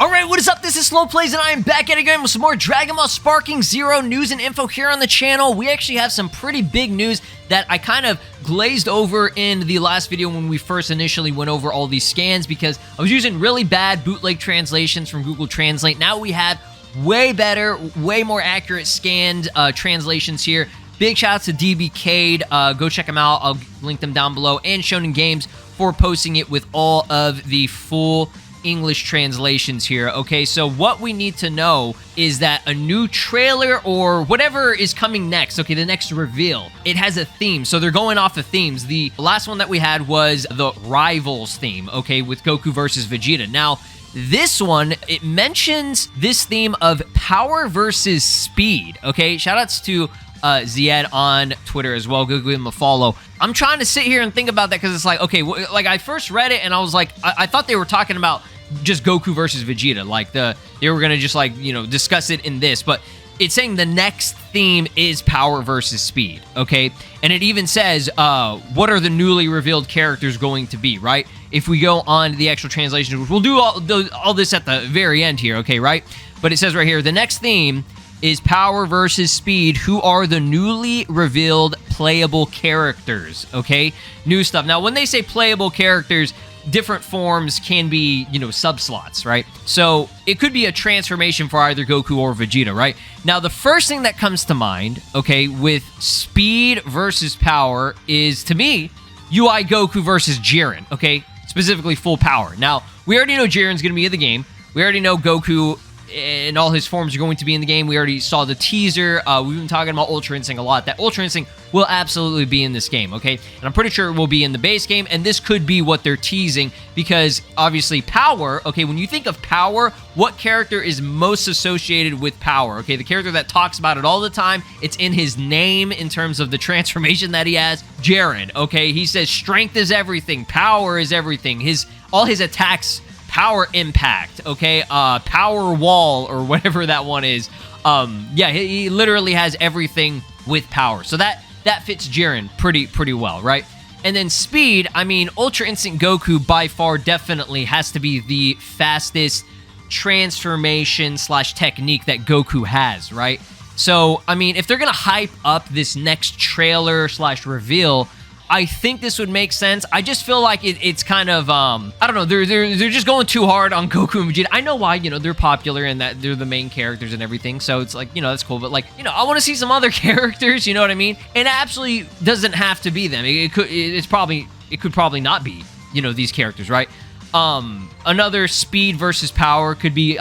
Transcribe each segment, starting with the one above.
Alright, what is up? This is SLOplays, and I am back at it again with some more Dragon Ball Sparking Zero news and info here on the channel. We actually have some pretty big news that I kind of glazed over in the last video when we first initially went over all these scans because I was using really bad bootleg translations from Google Translate. Now we have way better, way more accurate scanned translations here. Big shout out to DBK'd. Go check them out. I'll link them down below. And Shonen Games for posting it with all of the full English translations here. Okay, so what we need to know is that a new trailer or whatever is coming next, okay, the next reveal, it has a theme. So they're going off the themes. The last one that we had was the Rivals theme, okay, with Goku versus Vegeta. Now, this one, it mentions this theme of power versus speed, okay? Shoutouts to Ziad on Twitter as well. Go give him a follow. I'm trying to sit here and think about that because it's like, okay, like I first read it and I was like, I thought they were talking about just Goku versus Vegeta, like they were gonna just like, you know, discuss it in this, but it's saying the next theme is power versus speed, okay? And it even says, what are the newly revealed characters going to be, right? If we go on to the actual translation, which we'll do all this at the very end here, okay, right? But it says right here, the next theme is power versus speed. Who are the newly revealed playable characters, okay? New stuff. Now, when they say playable characters, different forms can be, you know, subslots, right? So it could be a transformation for either Goku or Vegeta, right? Now, the first thing that comes to mind, okay, with speed versus power is, to me, UI Goku versus Jiren, okay? Specifically full power. Now, we already know Jiren's going to be in the game. We already know Goku and all his forms are going to be in the game. We already saw the teaser. We've been talking about Ultra Instinct a lot. That Ultra Instinct will absolutely be in this game, okay? And I'm pretty sure it will be in the base game, and this could be what they're teasing because, obviously, power, okay, when you think of power, what character is most associated with power, okay? The character that talks about it all the time, it's in his name in terms of the transformation that he has, Jiren, okay? He says strength is everything, power is everything. All his attacks, power impact, okay? Power wall, or whatever that one is. Yeah, he literally has everything with power. So that fits Jiren pretty well, right? And then speed, I mean, Ultra Instinct Goku by far definitely has to be the fastest transformation / technique that Goku has, right? So, I mean, if they're gonna hype up this next trailer / reveal, I think this would make sense. I just feel like it's kind of, I don't know, they're just going too hard on Goku and Vegeta. I know why, you know, they're popular and that they're the main characters and everything, so it's like, you know, that's cool, but like, you know, I want to see some other characters, you know what I mean? And it absolutely doesn't have to be them. It could probably not be, you know, these characters, right? Another speed versus power could be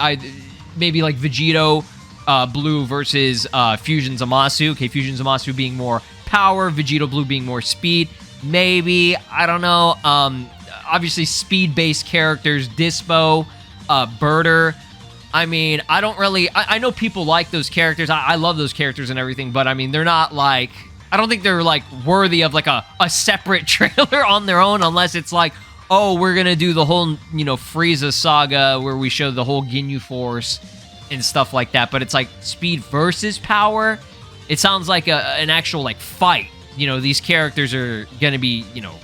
maybe like Vegito Blue versus Fusion Zamasu. Okay, Fusion Zamasu being more power, Vegeta Blue being more speed. Maybe, I don't know. Obviously, speed-based characters, Dispo, Birder. I mean, I don't really... I know people like those characters. I love those characters and everything, but I mean, they're not like... I don't think they're like worthy of like a separate trailer on their own, unless it's like, oh, we're gonna do the whole, you know, Frieza saga where we show the whole Ginyu Force and stuff like that. But it's like speed versus power. It sounds like an actual, like, fight. You know, these characters are going to be, you know,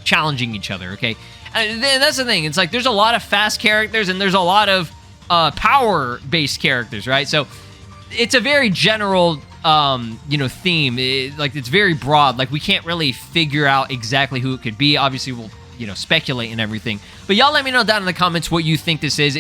challenging each other, okay? And that's the thing. It's like there's a lot of fast characters and there's a lot of power-based characters, right? So it's a very general, you know, theme. It's very broad. Like, we can't really figure out exactly who it could be. Obviously, we'll, you know, speculate and everything. But y'all let me know down in the comments what you think this is.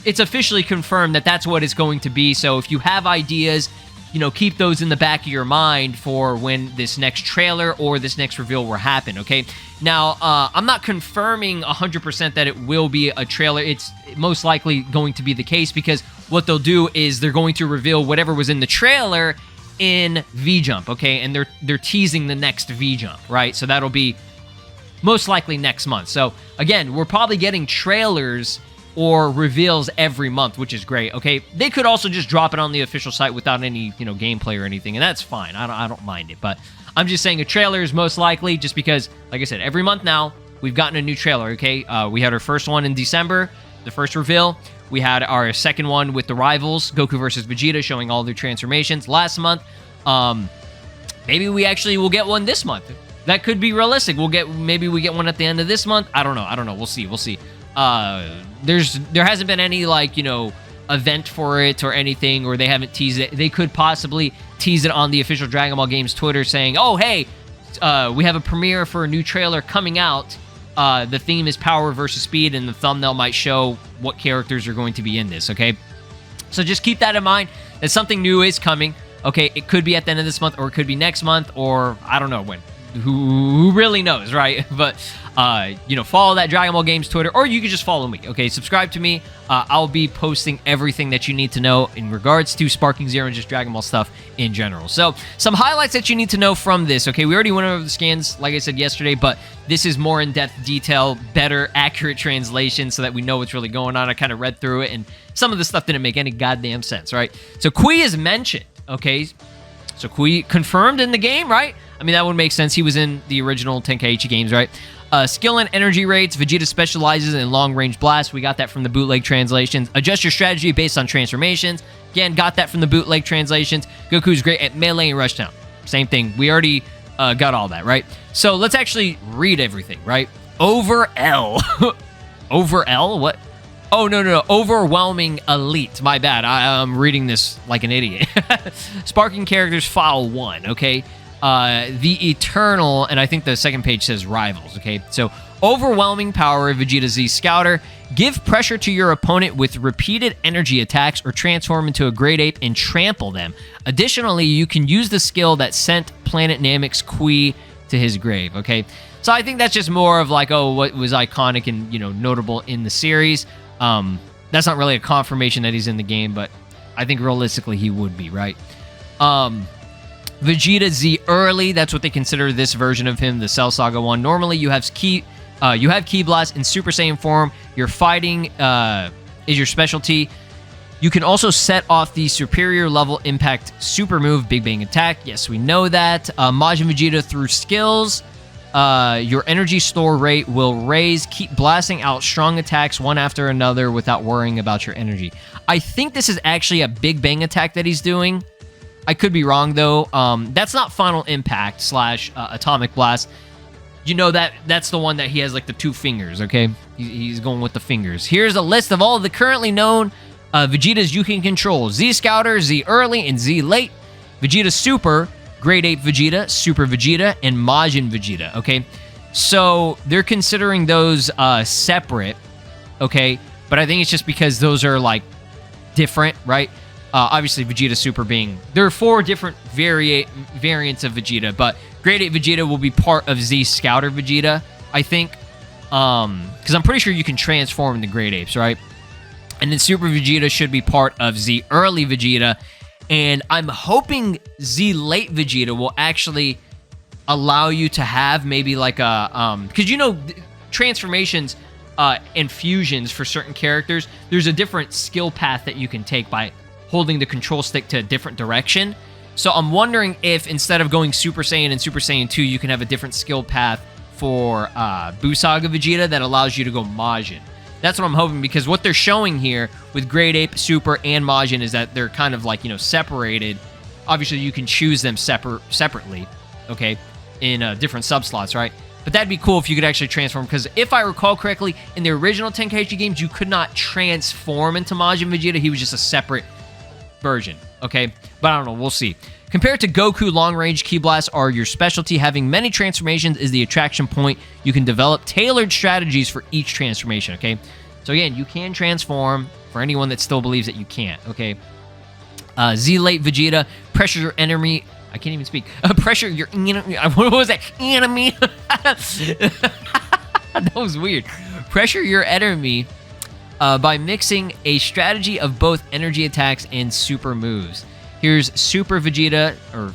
It's officially confirmed that that's what it's going to be. So if you have ideas, you know, keep those in the back of your mind for when this next trailer or this next reveal will happen, okay? Now, I'm not confirming 100% that it will be a trailer. It's most likely going to be the case because what they'll do is they're going to reveal whatever was in the trailer in V-Jump, okay? And they're teasing the next V-Jump, right? So that'll be most likely next month. So, again, we're probably getting trailers or reveals every month, which is great, okay? They could also just drop it on the official site without any, you know, gameplay or anything, and that's fine. I don't mind it, but I'm just saying a trailer is most likely just because, like I said, every month now, we've gotten a new trailer, okay? We had our first one in December, the first reveal. We had our second one with the Rivals, Goku versus Vegeta, showing all their transformations last month. Maybe we actually will get one this month. that could be realistic. Maybe we get one at the end of this month. I don't know. We'll see. There hasn't been any, like, you know, event for it or anything, or they haven't teased it. They could possibly tease it on the official Dragon Ball Games Twitter saying, oh, hey, we have a premiere for a new trailer coming out. The theme is power versus speed, and the thumbnail might show what characters are going to be in this, okay? So just keep that in mind, that something new is coming, okay? It could be at the end of this month, or it could be next month, or I don't know when. Who really knows, right? But, you know, follow that Dragon Ball Games Twitter, or you can just follow me, okay? Subscribe to me. I'll be posting everything that you need to know in regards to Sparking Zero and just Dragon Ball stuff in general. So, some highlights that you need to know from this, okay? We already went over the scans, like I said yesterday, but this is more in-depth detail, better, accurate translation so that we know what's really going on. I kind of read through it, and some of the stuff didn't make any goddamn sense, right? So, Kui is mentioned, okay? So, Kui confirmed in the game, right? I mean, that would make sense. He was in the original Tenkaichi games, right? Skill and energy rates. Vegeta specializes in long-range blasts. We got that from the bootleg translations. Adjust your strategy based on transformations. Again, got that from the bootleg translations. Goku's great at melee and rushdown. Same thing. We already got all that, right? So let's actually read everything, right? Over L. Over L? What? Oh, no. Overwhelming elite. My bad. I'm reading this like an idiot. Sparking characters file 1, okay? The Eternal, and I think the second page says Rivals, okay? So, overwhelming power of Vegeta Z Scouter. Give pressure to your opponent with repeated energy attacks or transform into a Great Ape and trample them. Additionally, you can use the skill that sent Planet Namek's Kui to his grave, okay? So, I think that's just more of like, oh, what was iconic and, you know, notable in the series. That's not really a confirmation that he's in the game, but I think realistically he would be, right? Vegeta Z Early, that's what they consider this version of him, the Cell Saga one. Normally, you have Ki Blast in Super Saiyan form. Your fighting is your specialty. You can also set off the superior level impact super move, Big Bang Attack. Yes, we know that. Majin Vegeta through skills. Your energy store rate will raise. Keep blasting out strong attacks one after another without worrying about your energy. I think this is actually a Big Bang Attack that he's doing. I could be wrong, though. That's not Final Impact / Atomic Blast. You know that's the one that he has, like, the 2 fingers, okay? He's going with the fingers. Here's a list of all the currently known Vegetas you can control. Z Scouter, Z Early, and Z Late. Vegeta Super, Great Ape Vegeta, Super Vegeta, and Majin Vegeta, okay? So, they're considering those separate, okay? But I think it's just because those are, like, different, right? Obviously, Vegeta Super being... There are 4 different variants of Vegeta, but Great Ape Vegeta will be part of Z Scouter Vegeta, I think. Because I'm pretty sure you can transform into Great Apes, right? And then Super Vegeta should be part of Z Early Vegeta. And I'm hoping Z Late Vegeta will actually allow you to have maybe like a... Because, you know, transformations and fusions for certain characters, there's a different skill path that you can take by holding the control stick to a different direction. So I'm wondering if instead of going Super Saiyan and Super Saiyan 2, you can have a different skill path for Busaga Vegeta that allows you to go Majin. That's what I'm hoping, because what they're showing here with Great Ape, Super, and Majin is that they're kind of like, you know, separated. Obviously, you can choose them separately, okay, in different subslots, right? But that'd be cool if you could actually transform, because if I recall correctly, in the original Tenkaichi games, you could not transform into Majin Vegeta. He was just a separate version, okay? But I don't know, we'll see. Compared to Goku, long-range Ki Blasts are your specialty. Having many transformations is the attraction point. You can develop tailored strategies for each transformation, okay? So again, you can transform for anyone that still believes that you can't, okay? Z-Late Vegeta, pressure your enemy... I can't even speak. Pressure your enemy... What was that? Enemy? That was weird. Pressure your enemy... by mixing a strategy of both energy attacks and super moves. Here's Super Vegeta, or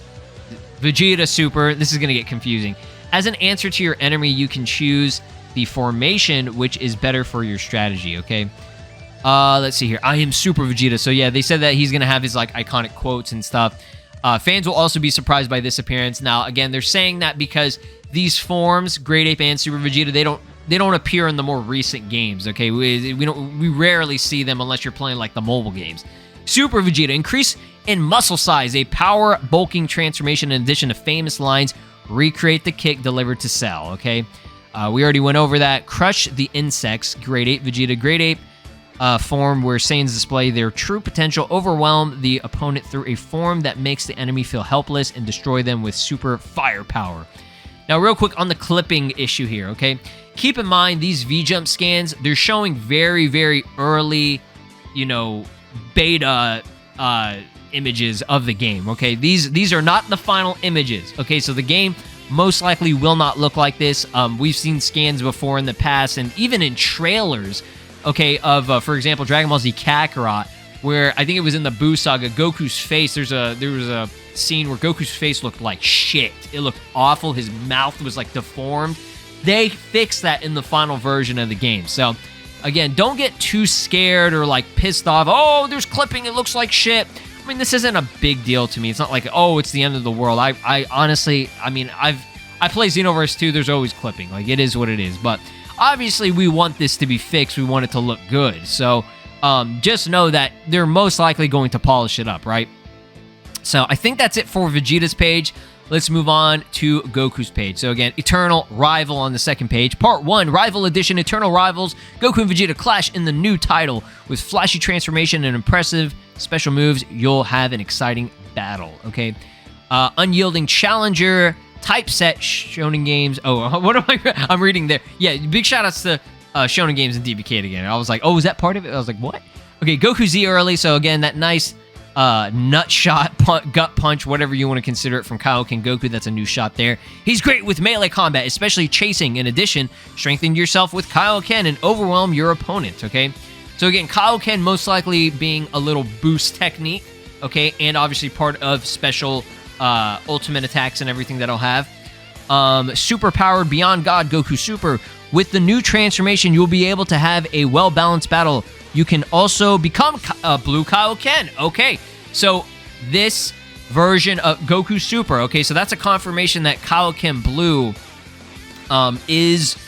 Vegeta Super. This is going to get confusing. As an answer to your enemy, you can choose the formation, which is better for your strategy, okay? Let's see here. I am Super Vegeta. So yeah, they said that he's going to have his like iconic quotes and stuff. Fans will also be surprised by this appearance. Now, again, they're saying that because these forms, Great Ape and Super Vegeta, they don't appear in the more recent games, okay? We rarely see them unless you're playing like the mobile games. Super Vegeta, increase in muscle size, a power bulking transformation in addition to famous lines recreate the kick delivered to Cell, okay? We already went over that. Crush the insects, grade 8 Vegeta, grade 8 form where Saiyans display their true potential, overwhelm the opponent through a form that makes the enemy feel helpless, and destroy them with super firepower. Now, real quick on the clipping issue here, okay? Keep in mind, these V-Jump scans, they're showing very, very early, you know, beta images of the game, okay? These are not the final images, okay? So the game most likely will not look like this. We've seen scans before in the past, and even in trailers, okay, of, for example, Dragon Ball Z Kakarot, where I think it was in the Buu Saga, Goku's face, there was a scene where Goku's face looked like shit. It looked awful. His mouth was like deformed. They fixed that in the final version of the game. So, again, don't get too scared or like pissed off. Oh, there's clipping. It looks like shit. I mean, this isn't a big deal to me. It's not like, oh, it's the end of the world. I honestly, I mean, I play Xenoverse 2. There's always clipping. Like, it is what it is. But obviously, we want this to be fixed. We want it to look good. So, just know that they're most likely going to polish it up, right? So, I think that's it for Vegeta's page. Let's move on to Goku's page. So again, Eternal Rival on the second page. Part 1, Rival Edition, Eternal Rivals. Goku and Vegeta clash in the new title. With flashy transformation and impressive special moves, you'll have an exciting battle, okay? Unyielding Challenger, Typeset, Shonen Games. Oh, what am I? I'm reading there. Yeah, big shout-outs to Shonen Games and DBK again. I was like, oh, is that part of it? I was like, what? Okay, Goku Z early. So again, that nice nut shot, gut punch, whatever you want to consider it, from Kaioken Goku. That's a new shot there. He's great with melee combat, especially chasing. In addition, strengthen yourself with Kaioken and overwhelm your opponent, okay? So again, Kaioken most likely being a little boost technique, okay? And obviously part of special ultimate attacks and everything that I'll have. Super powered Beyond God Goku Super. With the new transformation, you'll be able to have a well-balanced battle. You can also become Blue Kaioken. Okay, so this version of Goku Super, okay, so that's a confirmation that Kaioken Blue is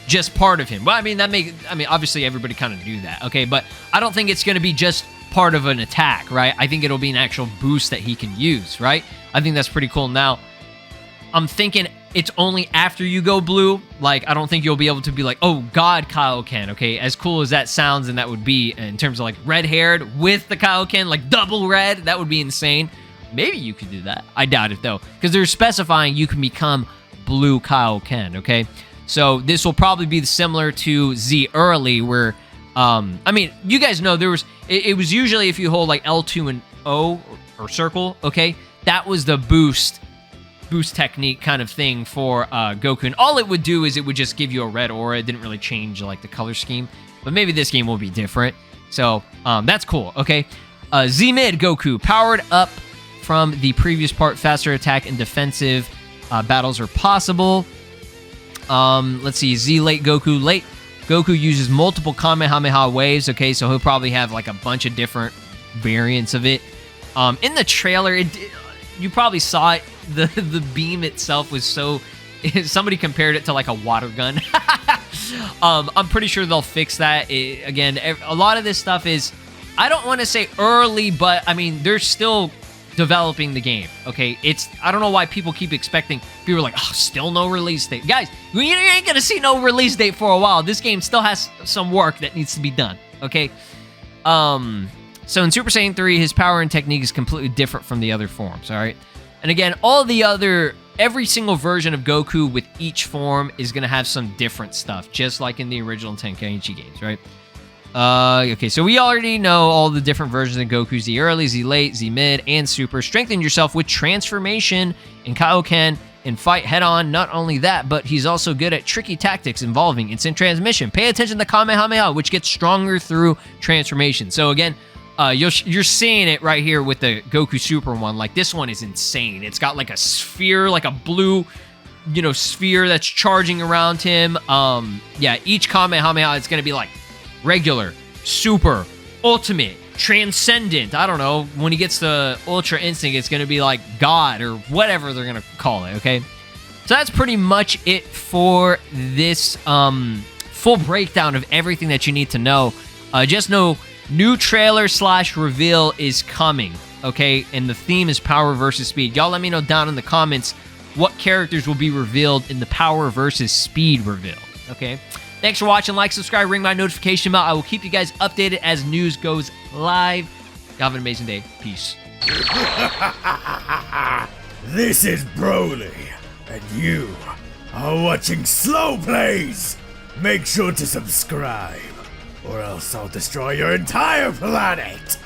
just part of him. Well, I mean, obviously everybody kind of knew that, okay, but I don't think it's going to be just part of an attack, right? I think it'll be an actual boost that he can use, right? I think that's pretty cool. Now, I'm thinking it's only after you go blue. Like, I don't think you'll be able to be like, oh, God, Kaioken, okay? As cool as that sounds and that would be in terms of, like, red-haired with the Kaioken, like, double red, that would be insane. Maybe you could do that. I doubt it, though, because they're specifying you can become Blue Kaioken, okay? So this will probably be similar to Z Early, where, I mean, you guys know there was, it was usually if you hold, like, L2 and O, or circle, okay? That was the boost technique kind of thing for Goku, and all it would do is it would just give you a red aura. It didn't really change like the color scheme, but maybe this game will be different. So that's cool. Okay, Z Mid Goku, powered up from the previous part. Faster attack and defensive battles are possible. Let's see, Z Late Goku. Late Goku uses multiple Kamehameha waves. Okay, so he'll probably have like a bunch of different variants of it. In the trailer, you probably saw it. The beam itself was so... Somebody compared it to like a water gun. I'm pretty sure they'll fix that. Again, a lot of this stuff is... I don't want to say early, but I mean, they're still developing the game, okay? I don't know why people keep expecting... People are like, oh, still no release date. Guys, you ain't gonna see no release date for a while. This game still has some work that needs to be done, okay? So in Super Saiyan 3, his power and technique is completely different from the other forms, all right? And again, every single version of Goku with each form is going to have some different stuff, just like in the original Tenkaichi games, right? Okay, so we already know all the different versions of Goku: Z Early, Z Late, Z Mid, and Super. Strengthen yourself with transformation in Kaioken and fight head-on. Not only that, but he's also good at tricky tactics involving instant transmission. Pay attention to Kamehameha, which gets stronger through transformation. So again, you're seeing it right here with the Goku Super one. Like, this one is insane. It's got like a sphere, like a blue, sphere that's charging around him. Yeah, each Kamehameha is going to be like regular, super, ultimate, transcendent. I don't know. When he gets the Ultra Instinct, it's going to be like God or whatever they're going to call it, okay? So that's pretty much it for this full breakdown of everything that you need to know. Just know... New trailer / reveal is coming, okay? And the theme is power versus speed. Y'all let me know down in the comments what characters will be revealed in the power versus speed reveal. Okay? Thanks for watching. Like, subscribe, ring my notification bell. I will keep you guys updated as news goes live. Have an amazing day. Peace. This is Broly, and you are watching SLOplays. Make sure to subscribe, or else I'll destroy your entire planet.